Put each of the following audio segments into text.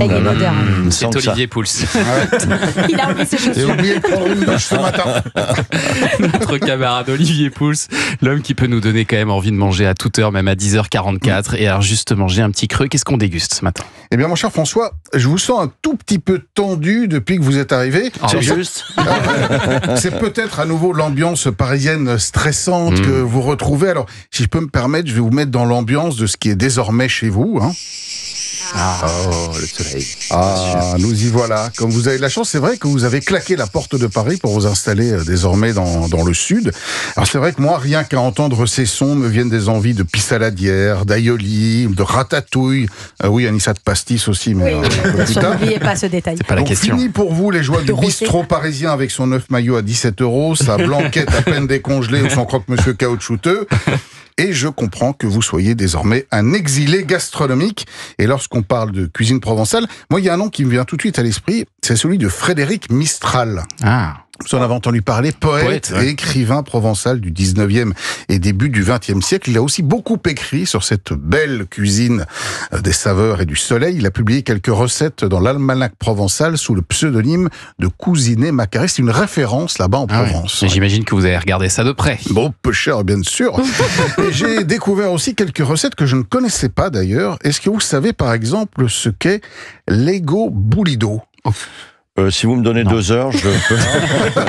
Il est moderne. C'est Olivier Pouls. Il a oublié ses J'ai chaussures. oublié de prendre une douche ce matin. Notre camarade Olivier Pouls, l'homme qui peut nous donner quand même envie de manger à toute heure, même à 10h44. Et alors justement, j'ai un petit creux. Qu'est-ce qu'on déguste ce matin? Eh bien, mon cher François, je vous sens un tout petit peu tendu depuis que vous êtes arrivé. C'est juste. C'est peut-être à nouveau l'ambiance parisienne stressante que vous retrouvez. Alors, si je peux me permettre, je vais vous mettre dans l'ambiance de ce qui est désormais chez vous. Oh, le soleil. Ah, nous y voilà. Comme vous avez de la chance, c'est vrai que vous avez claqué la porte de Paris pour vous installer désormais dans le sud. Alors c'est vrai que moi, rien qu'à entendre ces sons, me viennent des envies de pissaladière, d'aïoli, de ratatouille. Oui, Anissa de pastis aussi, mais Bien sûr, n'oubliez pas ce détail. pas la donc question. fini pour vous les joies du rosé. bistrot parisien avec son œuf maillot à 17 €, sa blanquette à peine décongelée ou son croque-monsieur caoutchouteux. Et je comprends que vous soyez désormais un exilé gastronomique. Et lorsqu'on parle de cuisine provençale, moi, il y a un nom qui me vient tout de suite à l'esprit, c'est celui de Frédéric Mistral. Ah. Vous en avez entendu parler, poète ouais. et écrivain provençal du 19e et début du 20e siècle. Il a aussi beaucoup écrit sur cette belle cuisine des saveurs et du soleil. Il a publié quelques recettes dans l'Almanach provençal sous le pseudonyme de Cousinet Macaré. C'est une référence là-bas en Provence. Mais j'imagine que vous avez regardé ça de près. Bon, peu cher, bien sûr. Et j'ai découvert aussi quelques recettes que je ne connaissais pas d'ailleurs. Est-ce que vous savez par exemple ce qu'est l'ego boulido? Si vous me donnez 2 heures, je peux...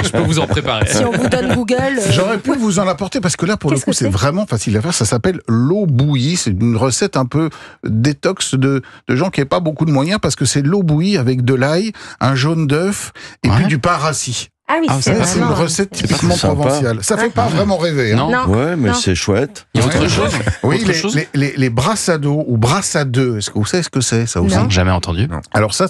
Je peux vous en préparer. Si on vous donne Google. J'aurais pu vous en apporter parce que là, pour le Qu'est-ce coup, que c'est c'est vraiment facile à faire. Ça s'appelle l'eau bouillie. C'est une recette un peu détox de gens qui n'avaient pas beaucoup de moyens parce que c'est de l'eau bouillie avec de l'ail, un jaune d'œuf et puis du pain rassis. Ah oui, c'est Ça, c'est une vraiment. recette typiquement sympa. provençale. Ça fait pas vraiment rêver. Hein. Non. Ouais, mais Non. c'est chouette. Il y a autre chose? Oui, Autre chose les brassados ou brassadeux, est-ce que vous savez ce que c'est ça aussi? Non. Jamais entendu. Alors ça,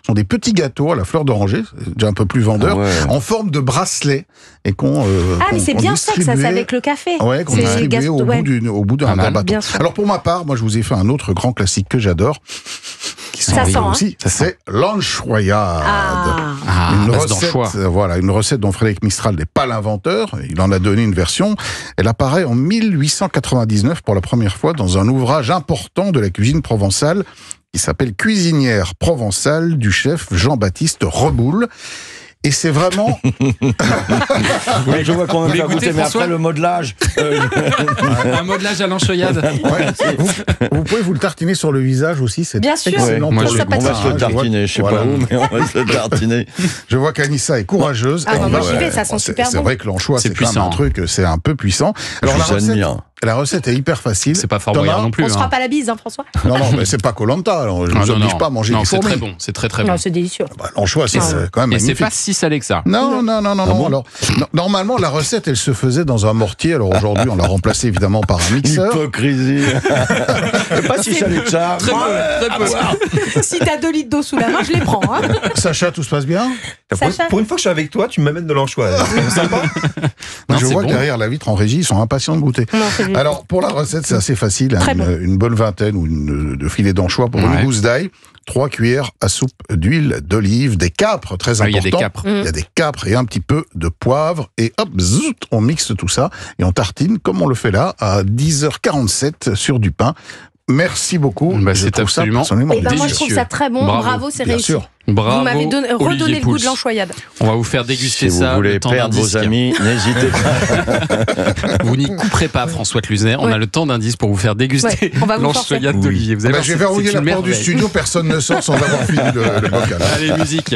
sont des petits gâteaux à la fleur d'oranger, c'est déjà un peu plus vendeur, Ah ouais. en forme de bracelet et qu'on Ah, mais c'est qu'on bien sec, ça, c'est distribuait- avec le café. Ouais, qu'on C'est distribuait au ouais. bout d'un Pas mal. bâton. Bien sûr. Alors pour ma part, moi je vous ai fait un autre grand classique que j'adore, qui Ça sent sent, hein. aussi, c'est l'anchoyade. Ah, Une base recette, d'anchois. voilà, une recette dont Frédéric Mistral n'est pas l'inventeur. Il en a donné une version. Elle apparaît en 1899 pour la première fois dans un ouvrage important de la cuisine provençale qui s'appelle Cuisinière provençale du chef Jean-Baptiste Reboul. Et c'est vraiment... Oui, je vois qu'on va me Vous faire voulez goûter, goûter, mais François après le modelage... Un modelage à l'enchoyade. Ouais, vous pouvez vous le tartiner sur le visage aussi, c'est Bien sûr. excellent Moi, pour je- le on va goût. se le tartiner, je sais Voilà. pas où, mais on va se le tartiner. Je vois qu'Anissa est courageuse. Ah, Et moi, puis, j'y vais, ça sent c'est- super C'est bon. vrai que l'anchois, C'est c'est quand même puissant. un truc, c'est un peu puissant. Alors Je vous admire. la recette est hyper facile. C'est pas Fort Thomas, Boyard non plus. On se hein. fera pas la bise, hein, François? Non, mais c'est pas Koh-Lanta, alors je Ah, vous non, oblige non. pas à manger Non, des c'est fourmis. très bon. C'est très très bon. Non, c'est délicieux. Bah, l'anchois, c'est quand même Et c'est magnifique. pas si salé que ça. Non. bon Alors, normalement, la recette, elle se faisait dans un mortier. Alors aujourd'hui, on l'a remplacée évidemment par un mixeur. Hypocrisie. C'est pas si salé que ça. Très peu. Si t'as 2 litres d'eau sous la main, je les prends. Hein. Sacha, tout se passe bien? Sacha Pour une fois que je suis avec toi, tu m'amènes de l'anchois. C'est sympa. Moi, je c'est vois bon. que derrière la vitre en régie, ils sont impatients de goûter. Non, c'est bien. Alors, pour la recette, c'est assez facile. Hein, Très bon. une bonne vingtaine ou de filets d'anchois pour Ouais. une gousse d'ail, 3 cuillères à soupe d'huile d'olive, des capres, très Ah oui, il y important. a des capres. Il y a des capres et un petit peu de poivre. Et hop, zout, on mixe tout ça et on tartine, comme on le fait là, à 10h47 sur du pain. Merci beaucoup. Bah, Je c'est trouve ça absolument personnellement Eh ben, moi, je délicieux. trouve ça très bon. Bravo, c'est Bien réussi. sûr. Bravo. Vous m'avez redonné Olivier le goût Pouls. de l'anchoyade. On va vous faire déguster Si ça. vous voulez le temps perdre d'un vos disque. amis, n'hésitez pas. Vous n'y couperez pas, François Cluzet. On Ouais. a le temps d'un disque pour vous faire déguster Ouais, on va vous l'anchoyade forcer. d'Olivier. Vous allez Bah, voir, je vais c'est verrouiller la une porte du merveille. studio, personne ne sort sans avoir fini le bocal. Allez, musique.